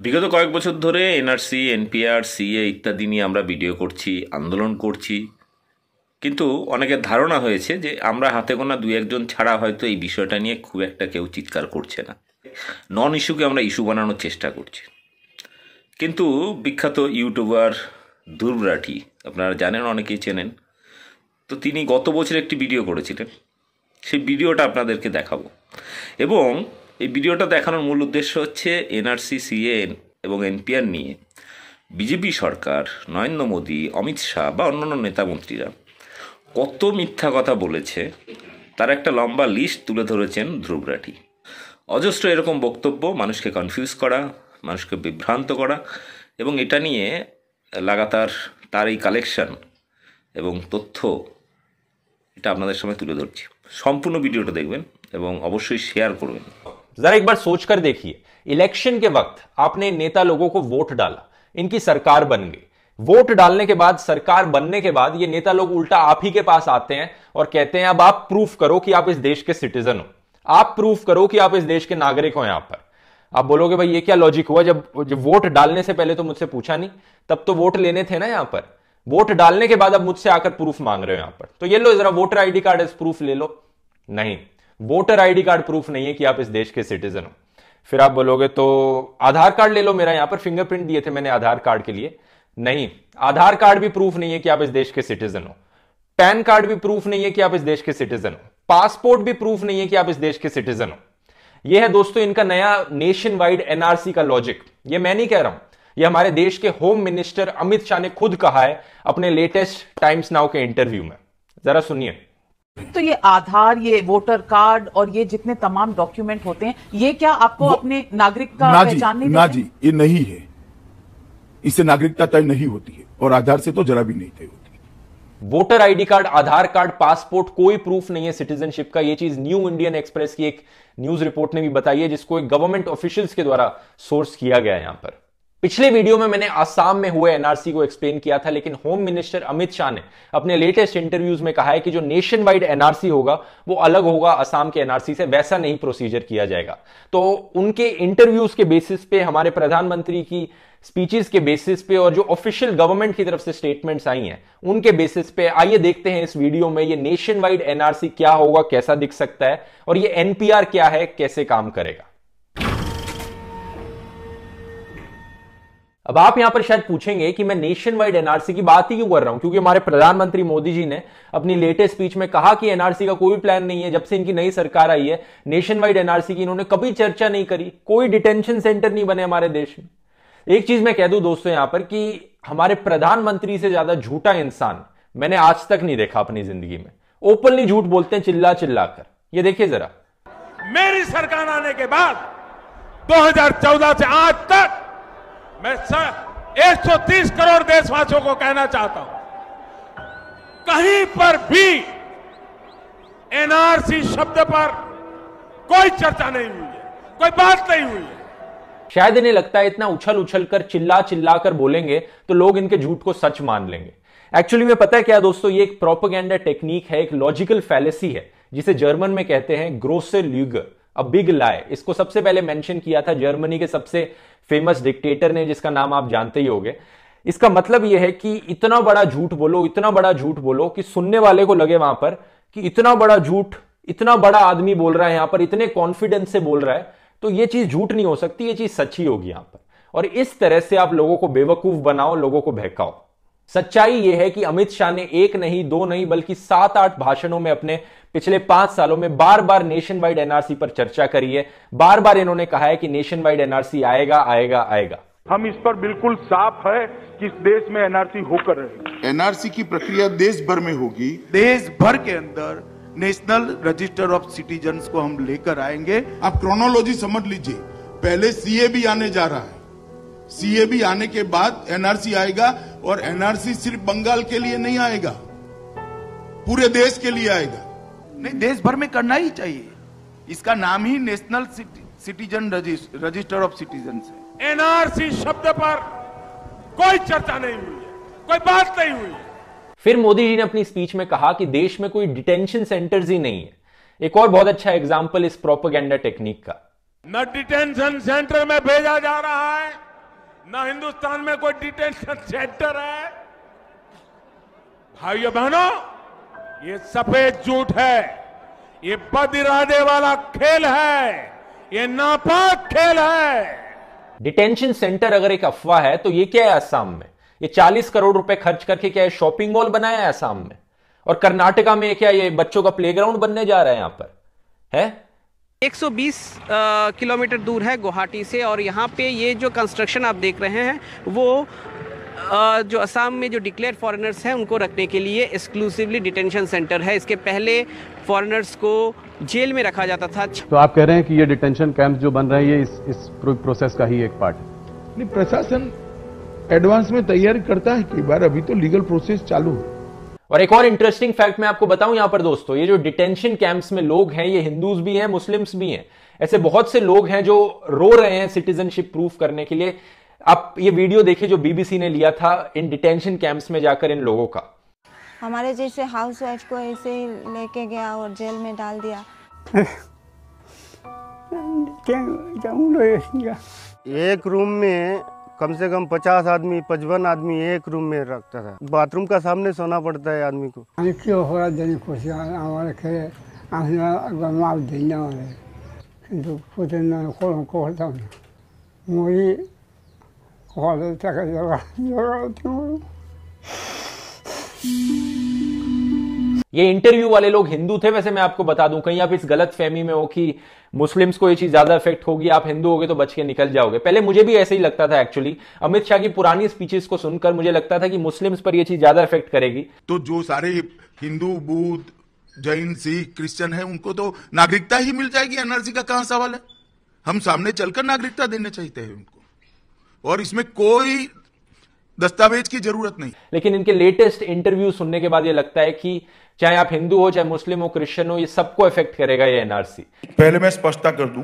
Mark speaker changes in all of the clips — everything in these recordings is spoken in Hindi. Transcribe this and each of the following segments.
Speaker 1: বিগত কয়েক বছর ধরে এনআরসি, এনপিআর, সিএ ইত্যাদি নিয়ে আমরা ভিডিও করছি, আন্দোলন করছি, কিন্তু অনেকের ধারণা হয়েছে যে আমরা হাতে গোনা দুই একজন ছাড়া হয়তো এই বিষয়টা নিয়ে খুব একটা কেউ চিৎকার করছে না। নন ইস্যুকে আমরা ইস্যু বানানোর চেষ্টা করছি। কিন্তু বিখ্যাত ইউটিউবার ধ্রুব রাঠি, আপনারা জানেন, অনেকেই চেনেন, তো তিনি গত বছর একটি ভিডিও করেছিলেন। সেই ভিডিওটা আপনাদেরকে দেখাবো, এবং এই ভিডিওটা দেখানোর মূল উদ্দেশ্য হচ্ছে এনআরসি, সিএ এবং এনপিআর নিয়ে বিজেপি সরকার, নরেন্দ্র মোদী, অমিত শাহ বা অন্যান্য নেতামন্ত্রীরা কত মিথ্যা কথা বলেছে তার একটা লম্বা লিস্ট তুলে ধরেছেন ধ্রুব রাঠি। অজস্র এরকম বক্তব্য মানুষকে কনফিউজ করা, মানুষকে বিভ্রান্ত করা, এবং এটা নিয়ে লাগাতার তার এই কালেকশন এবং তথ্য এটা আপনাদের সামনে তুলে ধরছি। সম্পূর্ণ ভিডিওটা দেখবেন এবং অবশ্যই শেয়ার করবেন।
Speaker 2: जरा एक बार सोचकर देखिए, इलेक्शन के वक्त आपने नेता लोगों को वोट डाला, इनकी सरकार बन गई। वोट डालने के बाद, सरकार बनने के बाद ये नेता लोग उल्टा आप ही के पास आते हैं और कहते हैं अब आप प्रूफ करो कि आप इस देश के सिटीजन हो, आप प्रूफ करो कि आप इस देश के नागरिक हो। यहां पर आप बोलोगे भाई ये क्या लॉजिक हुआ, जब वोट डालने से पहले तो मुझसे पूछा नहीं, तब तो वोट लेने थे ना। यहां पर वोट डालने के बाद अब मुझसे आकर प्रूफ मांग रहे हो यहां पर, तो ये लो जरा voter ID card as proof ले लो। नहीं, वोटर आईडी कार्ड प्रूफ नहीं है कि आप इस देश के सिटीजन हो। फिर आप बोलोगे तो आधार कार्ड ले लो, मेरा यहां पर फिंगरप्रिंट दिए थे मैंने आधार कार्ड के लिए। नहीं, आधार कार्ड भी प्रूफ नहीं है कि आप इस देश के सिटीजन हो। पैन कार्ड भी प्रूफ नहीं है कि आप इस देश के सिटीजन हो। पासपोर्ट भी प्रूफ नहीं है कि आप इस देश के सिटीजन हो। यह है दोस्तों इनका नया नेशन वाइड एनआरसी का लॉजिक। यह मैं नहीं कह रहा हूं, यह हमारे देश के होम मिनिस्टर अमित शाह ने खुद कहा है अपने लेटेस्ट टाइम्स नाउ के इंटरव्यू में। जरा सुनिए।
Speaker 3: तो ये आधार, ये वोटर कार्ड और ये जितने तमाम डॉक्यूमेंट होते हैं, ये क्या आपको अपने नागरिकता पहचानने देते हैं?
Speaker 4: ना जी, ये नहीं है। इससे नागरिकता तय नहीं होती है और आधार से तो जरा भी नहीं तय होती।
Speaker 2: वोटर आईडी कार्ड, आधार कार्ड, पासपोर्ट कोई प्रूफ नहीं है सिटीजनशिप का। ये चीज न्यू इंडियन एक्सप्रेस की एक न्यूज रिपोर्ट ने भी बताई है, जिसको एक गवर्नमेंट ऑफिशियल्स के द्वारा सोर्स किया गया है यहां पर। पिछले वीडियो में मैंने आसाम में हुए एनआरसी को एक्सप्लेन किया था, लेकिन होम मिनिस्टर अमित शाह ने अपने लेटेस्ट इंटरव्यूज में कहा है कि जो नेशन वाइड एनआरसी होगा वो अलग होगा असम के एनआरसी से, वैसा नहीं प्रोसीजर किया जाएगा। तो उनके इंटरव्यूज के बेसिस पे, हमारे प्रधानमंत्री की स्पीचेस के बेसिस पे और जो ऑफिशियल गवर्नमेंट की तरफ से स्टेटमेंट्स आई हैं उनके बेसिस पे, आइए देखते हैं इस वीडियो में ये नेशन वाइड एनआरसी क्या होगा, कैसा दिख सकता है, और ये एनपीआर क्या है, कैसे काम करेगा। अब आप यहां पर शायद पूछेंगे कि मैं नेशन वाइड एनआरसी की बात ही क्यों कर रहा हूं, क्योंकि हमारे प्रधानमंत्री मोदी जी ने अपनी लेटेस्ट स्पीच में कहा कि एनआरसी का कोई प्लान नहीं है। जब से इनकी नई सरकार आई है, नेशन वाइड एनआरसी की इन्होंने कभी चर्चा नहीं करी, कोई डिटेंशन सेंटर नहीं बने हमारे देश में। एक चीज मैं कह दूं दोस्तों यहां पर कि हमारे प्रधानमंत्री से ज्यादा झूठा इंसान मैंने आज तक नहीं देखा अपनी जिंदगी में। ओपनली झूठ बोलते हैं चिल्ला चिल्लाकर। ये देखिए जरा।
Speaker 5: मेरी सरकार आने के बाद 2014 से आज तक मैं 130 करोड़ देशवासियों को कहना चाहता हूं, कहीं पर भी एनआरसी शब्द पर कोई चर्चा नहीं हुई है, कोई बात नहीं हुई है।
Speaker 2: शायद इन्हें लगता है इतना उछल उछल कर, चिल्ला चिल्ला कर बोलेंगे तो लोग इनके झूठ को सच मान लेंगे। एक्चुअली में पता है क्या दोस्तों, ये एक प्रोपेगेंडा टेक्निक है, एक लॉजिकल फैलेसी है, जिसे जर्मन में कहते हैं ग्रोसे ल्यूगे, अ बिग लाई। इसको सबसे पहले मेंशन किया था जर्मनी के सबसे फेमस डिक्टेटर ने, जिसका नाम आप जानते ही होंगे। इसका मतलब यह है कि इतना बड़ा झूठ बोलो, इतना बड़ा झूठ बोलो कि सुनने वाले को लगे वहां पर कि इतना बड़ा झूठ, इतना बड़ा आदमी बोल रहा है यहां पर, इतने कॉन्फिडेंस से बोल रहा है, तो यह चीज झूठ नहीं हो सकती, यह चीज सच्ची होगी यहां पर। और इस तरह से आप लोगों को बेवकूफ बनाओ, लोगों को बहकाओ। सच्चाई यह है कि अमित शाह ने एक नहीं, दो नहीं, बल्कि 7-8 भाषणों में अपने पिछले 5 सालों में बार बार नेशन वाइड एनआरसी पर चर्चा करी है। बार बार इन्होंने कहा है कि नेशन वाइड एनआरसी आएगा आएगा आएगा।
Speaker 6: हम इस पर बिल्कुल साफ है कि इस देश में एनआरसी होकर रहेगी।
Speaker 4: एनआरसी की प्रक्रिया देश भर में होगी।
Speaker 7: देश भर के अंदर नेशनल रजिस्टर ऑफ सिटीजन्स को हम लेकर आएंगे।
Speaker 4: आप क्रोनोलॉजी समझ लीजिए, पहले सीए भी आने जा रहा है, सीए भी आने के बाद एनआरसी आएगा, और एनआरसी सिर्फ बंगाल के लिए नहीं आएगा, पूरे देश के लिए आएगा।
Speaker 7: नहीं, देश भर में करना ही चाहिए। इसका नाम ही national citizen register of citizens है।
Speaker 5: एनआरसी शब्द पर कोई चर्चा नहीं हुई है, कोई बात नहीं हुई है।
Speaker 2: फिर मोदी जी ने अपनी स्पीच में कहा कि देश में कोई डिटेंशन सेंटर्स ही नहीं है। एक और बहुत अच्छा एग्जाम्पल इस प्रोपेगेंडा टेक्निक का।
Speaker 5: न डिटेंशन सेंटर में भेजा जा रहा है, ना हिंदुस्तान में कोई डिटेंशन सेंटर है। भाइयों बहनों, ये सफेद झूठ है, ये बद इरादे वाला खेल है, ये नापाक खेल है।
Speaker 2: डिटेंशन सेंटर अगर एक अफवाह है तो ये क्या है असम में? ये 40 करोड़ रुपए खर्च करके क्या है शॉपिंग मॉल बनाया है असम में? और कर्नाटका में क्या ये बच्चों का प्लेग्राउंड बनने जा रहा है यहां पर? है
Speaker 8: 120 किलोमीटर दूर है गुवाहाटी से, और यहाँ पे ये जो कंस्ट्रक्शन आप देख रहे हैं वो जो असम में जो डिक्लेयर फॉरेनर्स हैं उनको रखने के लिए एक्सक्लूसिवली डिटेंशन सेंटर है। इसके पहले फॉरेनर्स को जेल में रखा जाता था।
Speaker 9: तो आप कह रहे हैं कि ये डिटेंशन कैंप जो बन रहे हैं ये इस प्रोसेस का ही एक पार्ट है?
Speaker 4: नहीं, प्रशासन एडवांस में तैयारी करता है कई बार, अभी तो लीगल प्रोसेस चालू है।
Speaker 2: और एक और इंटरेस्टिंग फैक्ट मैं आपको बताऊं यहां पर दोस्तों, ये जो डिटेंशन कैंप्स में लोग हैं ये हिंदूज भी हैं, मुस्लिम्स भी हैं। ऐसे बहुत से लोग हैं जो रो रहे हैं सिटीजनशिप प्रूफ करने के लिए। आप ये वीडियो देखिए जो बीबीसी ने लिया था इन डिटेंशन कैंप्स में जाकर इन लोगों का।
Speaker 10: हमारे जैसे हाउसवाइफ को ऐसे लेके गया और जेल में डाल दिया।
Speaker 11: एक रूम में कम से कम 50 आदमी 55 आदमी एक रूम में रखता था। बाथरूम का सामने सोना पड़ता है आदमी को।
Speaker 2: ये इंटरव्यू वाले लोग हिंदू थे। वैसे मैं आपको बता दूं, कहीं आप इस गलत फहमी में हो कि मुस्लिम्स को ये चीज ज्यादा इफेक्ट होगी, आप हिंदू होगे तो बच के निकल जाओगे। पहले मुझे भी ऐसे ही लगता था एक्चुअली। अमित शाह की पुरानी स्पीचेस को सुनकर मुझे लगता था कि मुस्लिम्स पर ये चीज ज्यादा इफेक्ट करेगी।
Speaker 4: तो जो सारे हिंदू, बुद्ध, जैन, सिख, क्रिश्चियन है उनको तो नागरिकता ही मिल जाएगी। एनआरसी का कहां सवाल है? हम सामने चलकर नागरिकता देने चाहते हैं उनको, और इसमें कोई दस्तावेज की जरूरत नहीं।
Speaker 2: लेकिन इनके लेटेस्ट इंटरव्यू सुनने के बाद ये लगता है कि चाहे आप हिंदू हो, चाहे मुस्लिम हो, क्रिश्चियन हो, ये सबको इफेक्ट करेगा ये एनआरसी।
Speaker 4: पहले मैं स्पष्टता कर दूं,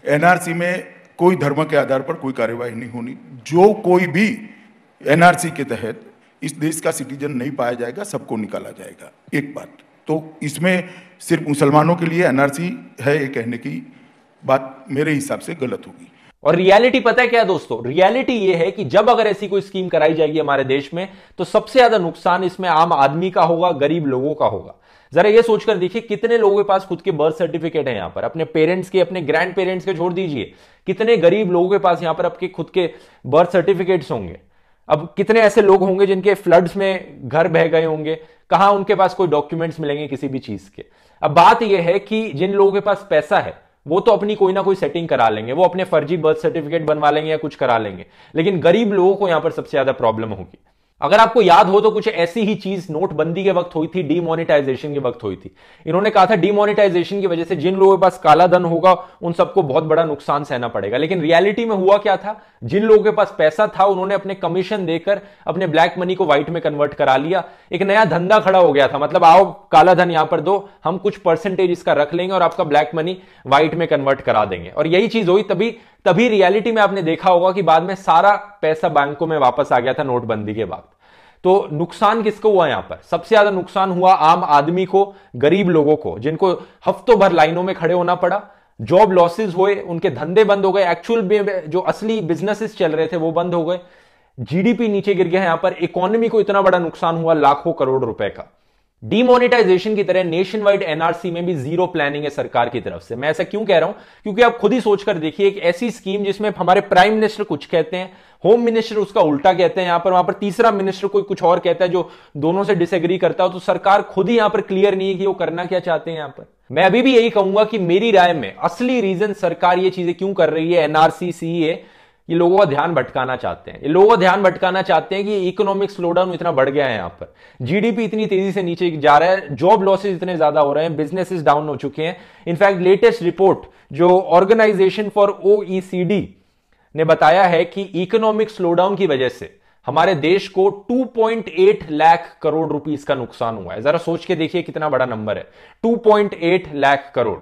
Speaker 4: एनआरसी में कोई धर्म के आधार पर कोई कार्यवाही नहीं होनी। जो कोई भी एनआरसी के तहत इस देश का सिटीजन नहीं पाया जाएगा, सबको निकाला जाएगा। एक बात तो इसमें सिर्फ मुसलमानों के लिए एनआरसी है ये कहने की बात मेरे हिसाब से गलत होगी।
Speaker 2: और रियलिटी पता है क्या दोस्तों? रियलिटी ये है कि जब अगर ऐसी कोई स्कीम कराई जाएगी हमारे देश में तो सबसे ज्यादा नुकसान इसमें आम आदमी का होगा, गरीब लोगों का होगा। जरा ये सोचकर देखिए कितने लोगों के पास खुद के बर्थ सर्टिफिकेट है यहां पर, अपने पेरेंट्स के, अपने ग्रैंड पेरेंट्स के छोड़ दीजिए, कितने गरीब लोगों के पास यहां पर आपके खुद के बर्थ सर्टिफिकेट्स होंगे। अब कितने ऐसे लोग होंगे जिनके फ्लड्स में घर बह गए होंगे, कहां उनके पास कोई डॉक्यूमेंट्स मिलेंगे किसी भी चीज के। अब बात यह है कि जिन लोगों के पास पैसा है वो तो अपनी कोई ना कोई सेटिंग करा लेंगे, वो अपने फर्जी बर्थ सर्टिफिकेट बनवा लेंगे या कुछ करा लेंगे, लेकिन गरीब लोगों को यहां पर सबसे ज्यादा प्रॉब्लम होगी। अगर आपको याद हो तो कुछ ऐसी ही चीज नोटबंदी के वक्त हुई थी, डीमोनेटाइजेशन के वक्त हुई थी। इन्होंने कहा था डीमोनेटाइजेशन की वजह से जिन लोगों के पास काला धन होगा उन सबको बहुत बड़ा नुकसान सहना पड़ेगा। लेकिन रियलिटी में हुआ क्या था? जिन लोगों के पास पैसा था उन्होंने अपने कमीशन देकर अपने ब्लैक मनी को व्हाइट में कन्वर्ट करा लिया। एक नया धंधा खड़ा हो गया था, मतलब आओ काला धन यहां पर दो, हम कुछ परसेंटेज इसका रख लेंगे और आपका ब्लैक मनी व्हाइट में कन्वर्ट करा देंगे। और यही चीज हुई। तभी रियलिटी में आपने देखा होगा कि बाद में सारा पैसा बैंकों में वापस आ गया था नोटबंदी के बाद। तो नुकसान किसको हुआ? यहां पर सबसे ज्यादा नुकसान हुआ आम आदमी को, गरीब लोगों को, जिनको हफ्तों भर लाइनों में खड़े होना पड़ा, जॉब लॉसेस हुए, उनके धंधे बंद हो गए, एक्चुअल में जो असली बिजनेसेस चल रहे थे वो बंद हो गए, जीडीपी नीचे गिर गया। यहां पर इकोनॉमी को इतना बड़ा नुकसान हुआ, लाखों करोड़ रुपए का। डीमोनेटाइजेशन की तरह नेशन वाइड एनआरसी में भी जीरो प्लानिंग है सरकार की तरफ से। मैं ऐसा क्यों कह रहा हूं? क्योंकि आप खुद ही सोचकर देखिए, एक ऐसी स्कीम जिसमें हमारे प्राइम मिनिस्टर कुछ कहते हैं, होम मिनिस्टर उसका उल्टा कहते हैं, वहां पर तीसरा मिनिस्टर कोई कुछ और कहता है जो दोनों से डिसएग्री करता हो, तो सरकार खुद ही यहां पर क्लियर नहीं है कि वो करना क्या चाहते हैं। यहां पर मैं अभी भी यही कहूंगा कि मेरी राय में असली रीजन सरकार ये चीजें क्यों कर रही है, एनआरसी, सीए, ये लोगों का ध्यान भटकाना चाहते हैं। ये लोगों का ध्यान भटकाना चाहते हैं कि इकोनॉमिक स्लोडाउन इतना बढ़ गया है, यहां पर जीडीपी इतनी तेजी से नीचे जा रहा है, जॉब लॉसेस इतने ज्यादा हो रहे हैं, बिजनेसेस डाउन हो चुके हैं। इनफैक्ट लेटेस्ट रिपोर्ट जो ऑर्गेनाइजेशन फॉर ओईसीडी ने बताया है कि इकोनॉमिक स्लोडाउन की वजह से हमारे देश को 2.8 लाख करोड़ रुपीस का नुकसान हुआ है। जरा सोच के देखिए कितना बड़ा नंबर है, 2.8 लाख करोड़।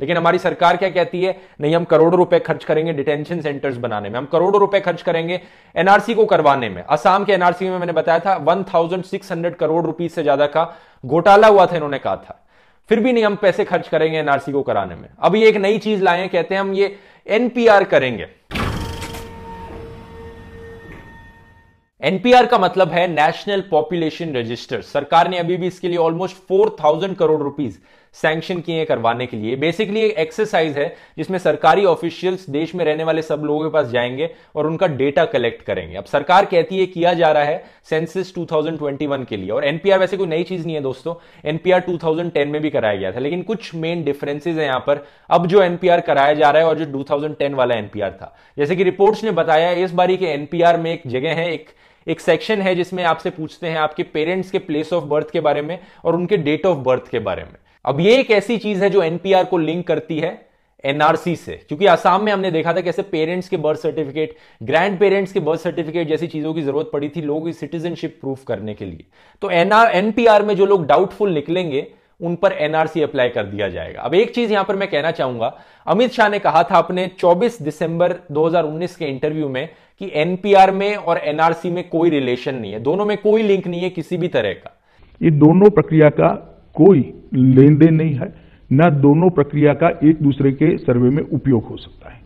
Speaker 2: लेकिन हमारी सरकार क्या कहती है? नहीं, हम करोड़ों रुपए खर्च करेंगे डिटेंशन सेंटर्स बनाने में, हम करोड़ों रुपए खर्च करेंगे एनआरसी को करवाने में। असम के एनआरसी में मैंने बताया था 1600 करोड़ रुपीस से ज्यादा का घोटाला हुआ था, इन्होंने कहा था। फिर भी नहीं हम पैसे खर्च करेंगे एनआरसी को कराने में। अब ये एक नई चीज लाए, कहते हैं हम ये एनपीआर करेंगे। एनपीआर का मतलब है नेशनल पॉपुलेशन रजिस्टर। सरकार ने अभी भी इसके लिए ऑलमोस्ट 4000 करोड़ रुपीस सैंक्शन किए करवाने के लिए। बेसिकली एक एक्सरसाइज है जिसमें सरकारी ऑफिशियल्स देश में रहने वाले सब लोगों के पास जाएंगे और उनका डेटा कलेक्ट करेंगे। अब सरकार कहती है किया जा रहा है सेंसस 2021 के लिए, और एनपीआर वैसे कोई नई चीज नहीं है दोस्तों, एनपीआर 2010 में भी कराया गया था, लेकिन कुछ मेन डिफरेंसेस है यहां पर। अब जो एनपीआर कराया जा रहा है और जो 2010 वाला एनपीआर था, जैसे कि रिपोर्ट्स ने बताया इस बारी के एनपीआर में एक जगह है, एक सेक्शन है जिसमें आपसे पूछते हैं आपके पेरेंट्स के प्लेस ऑफ बर्थ के बारे में और उनके डेट ऑफ बर्थ के बारे में। अब ये एक ऐसी चीज है जो एनपीआर को लिंक करती है एनआरसी से, क्योंकि आसाम में हमने देखा था कैसे पेरेंट्स के बर्थ सर्टिफिकेट, ग्रैंड पेरेंट्स के बर्थ सर्टिफिकेट जैसी चीजों की जरूरत पड़ी थी लोगों की सिटीजनशिप प्रूफ करने के लिए। तो एनपीआर में जो लोग डाउटफुल निकलेंगे उन पर एनआरसी अप्लाई कर दिया जाएगा। अब एक चीज यहां पर मैं कहना चाहूंगा, अमित शाह ने कहा था अपने 24 दिसंबर 2019 के इंटरव्यू में कि एनपीआर में और एनआरसी में कोई रिलेशन नहीं है, दोनों में कोई लिंक नहीं है किसी भी तरह का।
Speaker 6: ये दोनों प्रक्रिया का कोई लेन देन नहीं है, न दोनों प्रक्रिया का एक दूसरे के सर्वे में उपयोग हो सकता है।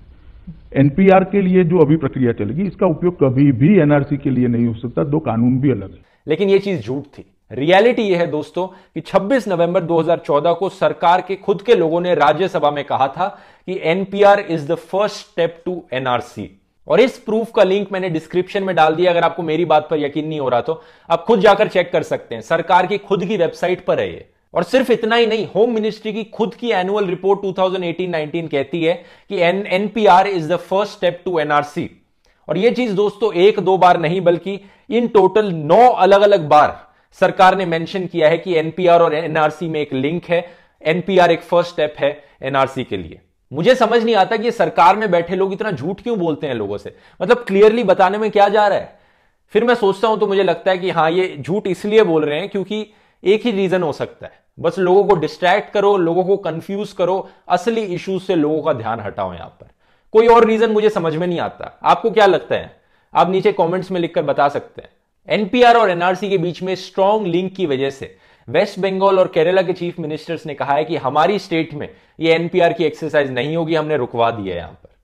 Speaker 6: एनपीआर के लिए जो अभी प्रक्रिया चलेगी इसका उपयोग कभी भी एनआरसी के लिए नहीं हो सकता, दो कानून भी अलग है।
Speaker 2: लेकिन यह चीज झूठ थी। रियलिटी यह है दोस्तों कि 26 नवंबर 2014 को सरकार के खुद के लोगों ने राज्यसभा में कहा था कि NPR is the first step to NRC, और इस प्रूफ का लिंक मैंने डिस्क्रिप्शन में डाल दिया। अगर आपको मेरी बात पर यकीन नहीं हो रहा तो आप खुद जाकर चेक कर सकते हैं, सरकार की खुद की वेबसाइट पर है ये। और सिर्फ इतना ही नहीं, होम मिनिस्ट्री की खुद की एनुअल रिपोर्ट 2018-19 कहती है कि NPR is the first step to NRC. और यह चीज दोस्तों एक दो बार नहीं बल्कि इन टोटल 9 अलग अलग बार सरकार ने मेंशन किया है कि एनपीआर और एनआरसी में एक लिंक है, एनपीआर एक फर्स्ट स्टेप है एनआरसी के लिए। मुझे समझ नहीं आता कि सरकार में बैठे लोग इतना झूठ क्यों बोलते हैं लोगों से, मतलब क्लियरली बताने में क्या जा रहा है। फिर मैं सोचता हूं तो मुझे लगता है कि हाँ ये झूठ इसलिए बोल रहे हैं क्योंकि एक ही रीजन हो सकता है, बस लोगों को डिस्ट्रैक्ट करो, लोगों को कंफ्यूज करो, असली इश्यूज से लोगों का ध्यान हटाओ यहां पर। कोई और रीजन मुझे समझ में नहीं आता। आपको क्या लगता है? आप नीचे कॉमेंट्स में लिखकर बता सकते हैं। एनपीआर और एनआरसी के बीच में स्ट्रॉन्ग लिंक की वजह से वेस्ट बंगाल और केरला के चीफ मिनिस्टर्स ने कहा है कि हमारी स्टेट में ये एनपीआर की एक्सरसाइज नहीं होगी, हमने रुकवा दी है यहां पर।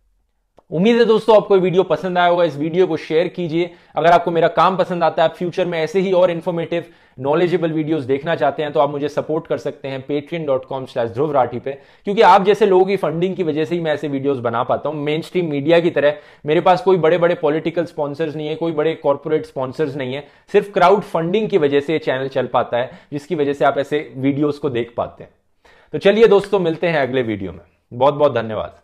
Speaker 2: उम्मीद है दोस्तों आपको वीडियो पसंद आया होगा। इस वीडियो को शेयर कीजिए। अगर आपको मेरा काम पसंद आता है, आप फ्यूचर में ऐसे ही और इन्फॉर्मेटिव नॉलेजेबल वीडियोस देखना चाहते हैं तो आप मुझे सपोर्ट कर सकते हैं patreon.com/ध्रुव राठी पे, क्योंकि आप जैसे लोगों की फंडिंग की वजह से ही मैं ऐसे वीडियोस बना पाता हूं। मेन स्ट्रीम मीडिया की तरह मेरे पास कोई बड़े बड़े पॉलिटिकल स्पॉन्सर्स नहीं है, कोई बड़े कॉर्पोरेट स्पॉन्सर्स नहीं है, सिर्फ क्राउड फंडिंग की वजह से ये चैनल चल पाता है, जिसकी वजह से आप ऐसे वीडियोस को देख पाते हैं। तो चलिए दोस्तों, मिलते हैं अगले वीडियो में। बहुत बहुत धन्यवाद।